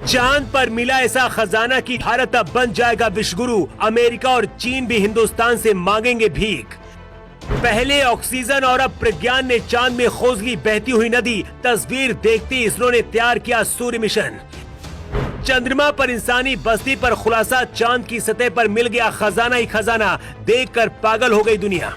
चांद पर मिला ऐसा खजाना कि भारत अब बन जाएगा विश्वगुरु। अमेरिका और चीन भी हिंदुस्तान से मांगेंगे भीख। पहले ऑक्सीजन और अब प्रज्ञान ने चांद में खोज ली बहती हुई नदी। तस्वीर देखते इसरो ने तैयार किया सूर्य मिशन। चंद्रमा पर इंसानी बस्ती पर खुलासा, चांद की सतह पर मिल गया खजाना ही खजाना। देखकर पागल हो गई दुनिया।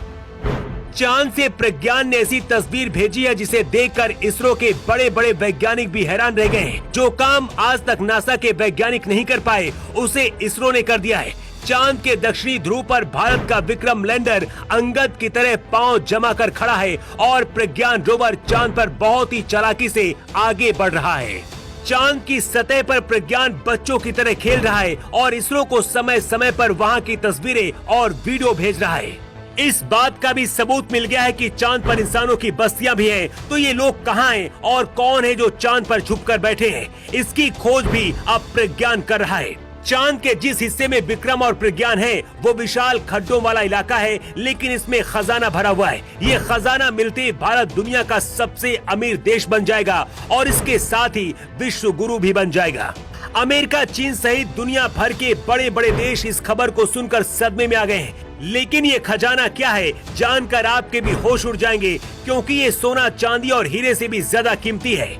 चांद से प्रज्ञान ने ऐसी तस्वीर भेजी है जिसे देखकर इसरो के बड़े बड़े वैज्ञानिक भी हैरान रह गए। जो काम आज तक नासा के वैज्ञानिक नहीं कर पाए उसे इसरो ने कर दिया है। चांद के दक्षिणी ध्रुव पर भारत का विक्रम लैंडर अंगद की तरह पांव जमा कर खड़ा है और प्रज्ञान रोवर चांद पर बहुत ही चालाकी से आगे बढ़ रहा है। चांद की सतह पर प्रज्ञान बच्चों की तरह खेल रहा है और इसरो को समय समय पर वहां की तस्वीरें और वीडियो भेज रहा है। इस बात का भी सबूत मिल गया है कि चांद पर इंसानों की बस्तियां भी हैं। तो ये लोग कहां हैं और कौन है जो चांद पर छुपकर बैठे हैं, इसकी खोज भी अब प्रज्ञान कर रहा है। चांद के जिस हिस्से में विक्रम और प्रज्ञान है वो विशाल खड्डों वाला इलाका है, लेकिन इसमें खजाना भरा हुआ है। ये खजाना मिलते ही भारत दुनिया का सबसे अमीर देश बन जाएगा और इसके साथ ही विश्व गुरु भी बन जाएगा। अमेरिका, चीन सहित दुनिया भर के बड़े बड़े देश इस खबर को सुनकर सदमे में आ गए हैं। लेकिन ये खजाना क्या है जानकर आपके भी होश उड़ जाएंगे, क्योंकि ये सोना, चांदी और हीरे से भी ज्यादा कीमती है।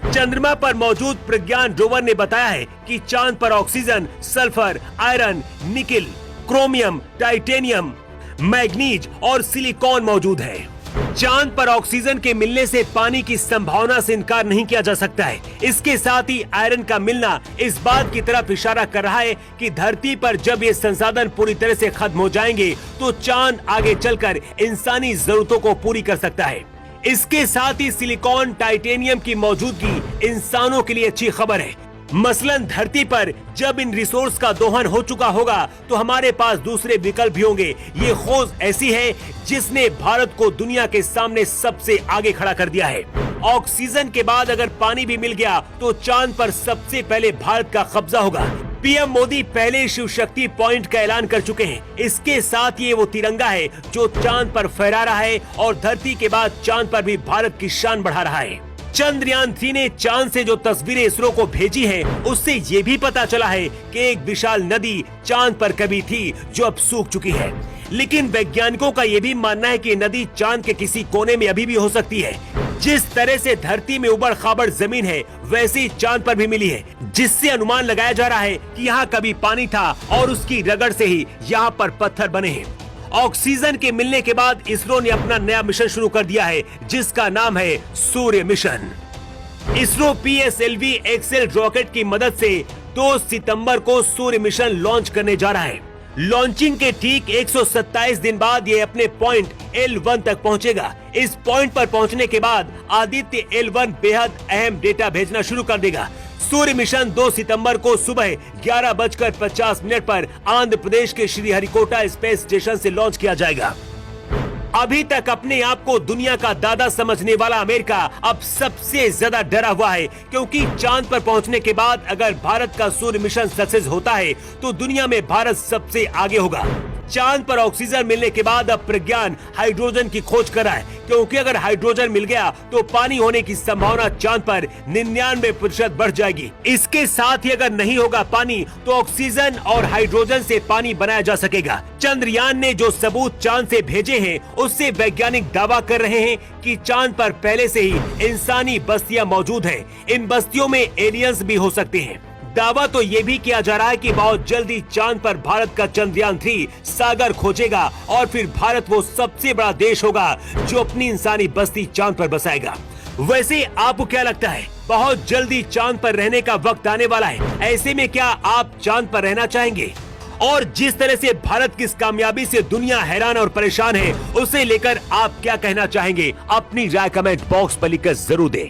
चंद्रमा पर मौजूद प्रज्ञान रोवर ने बताया है कि चांद पर oxygen, sulphur, iron, nickel, chromium, titanium, manganese और सिलिकॉन मौजूद है। चांद पर ऑक्सीजन के मिलने से पानी की संभावना से इनकार नहीं किया जा सकता है। इसके साथ ही आयरन का मिलना इस बात की तरफ इशारा कर रहा है कि धरती पर जब ये संसाधन पूरी तरह से खत्म हो जाएंगे तो चांद आगे चलकर इंसानी जरूरतों को पूरी कर सकता है। इसके साथ ही सिलिकॉन, टाइटेनियम की मौजूदगी इंसानों के लिए अच्छी खबर है। मसलन धरती पर जब इन रिसोर्स का दोहन हो चुका होगा तो हमारे पास दूसरे विकल्प भी होंगे। ये खोज ऐसी है जिसने भारत को दुनिया के सामने सबसे आगे खड़ा कर दिया है। ऑक्सीजन के बाद अगर पानी भी मिल गया तो चांद पर सबसे पहले भारत का कब्जा होगा। पीएम मोदी पहले शिव शक्ति पॉइंट का ऐलान कर चुके हैं। इसके साथ ये वो तिरंगा है जो चांद पर फहरा रहा है और धरती के बाद चांद पर भी भारत की शान बढ़ा रहा है। चंद्रयान 3 ने चांद से जो तस्वीरें इसरो को भेजी हैं, उससे ये भी पता चला है कि एक विशाल नदी चांद पर कभी थी जो अब सूख चुकी है। लेकिन वैज्ञानिकों का ये भी मानना है कि नदी चांद के किसी कोने में अभी भी हो सकती है। जिस तरह से धरती में उबड़ खाबड़ जमीन है वैसे ही चांद पर भी मिली है, जिससे अनुमान लगाया जा रहा है कि यहाँ कभी पानी था और उसकी रगड़ से ही यहाँ पर पत्थर बने हैं। ऑक्सीजन के मिलने के बाद इसरो ने अपना नया मिशन शुरू कर दिया है जिसका नाम है सूर्य mission. ISRO PSLV XL rocket की मदद से 2 सितंबर को सूर्य मिशन लॉन्च करने जा रहा है। लॉन्चिंग के ठीक 127 दिन बाद ये अपने पॉइंट L1 तक पहुंचेगा। इस पॉइंट पर पहुंचने के बाद आदित्य L1 बेहद अहम डेटा भेजना शुरू कर देगा। सूर्य मिशन 2 सितंबर को सुबह 11:50 पर आंध्र प्रदेश के श्रीहरिकोटा स्पेस स्टेशन से लॉन्च किया जाएगा। अभी तक अपने आप को दुनिया का दादा समझने वाला अमेरिका अब सबसे ज्यादा डरा हुआ है, क्योंकि चांद पर पहुंचने के बाद अगर भारत का सूर्य मिशन सक्सेस होता है तो दुनिया में भारत सबसे आगे होगा। चांद पर ऑक्सीजन मिलने के बाद अब प्रज्ञान हाइड्रोजन की खोज कर रहा है, क्योंकि अगर हाइड्रोजन मिल गया तो पानी होने की संभावना चांद पर 99% बढ़ जाएगी। इसके साथ ही अगर नहीं होगा पानी तो ऑक्सीजन और हाइड्रोजन से पानी बनाया जा सकेगा। चंद्रयान ने जो सबूत चांद से भेजे हैं उससे वैज्ञानिक दावा कर रहे हैं कि चांद पर पहले से ही इंसानी बस्तियां मौजूद हैं। इन बस्तियों में एलियंस भी हो सकते हैं। दावा तो ये भी किया जा रहा है कि बहुत जल्दी चांद पर भारत का चंद्रयान 3 सागर खोजेगा और फिर भारत वो सबसे बड़ा देश होगा जो अपनी इंसानी बस्ती चांद पर बसाएगा। वैसे आपको क्या लगता है, बहुत जल्दी चांद पर रहने का वक्त आने वाला है? ऐसे में क्या आप चांद पर रहना चाहेंगे? और जिस तरह से भारत की इस कामयाबी से दुनिया हैरान और परेशान है, उसे लेकर आप क्या कहना चाहेंगे? अपनी राय कमेंट बॉक्स पर लिखकर जरूर दें।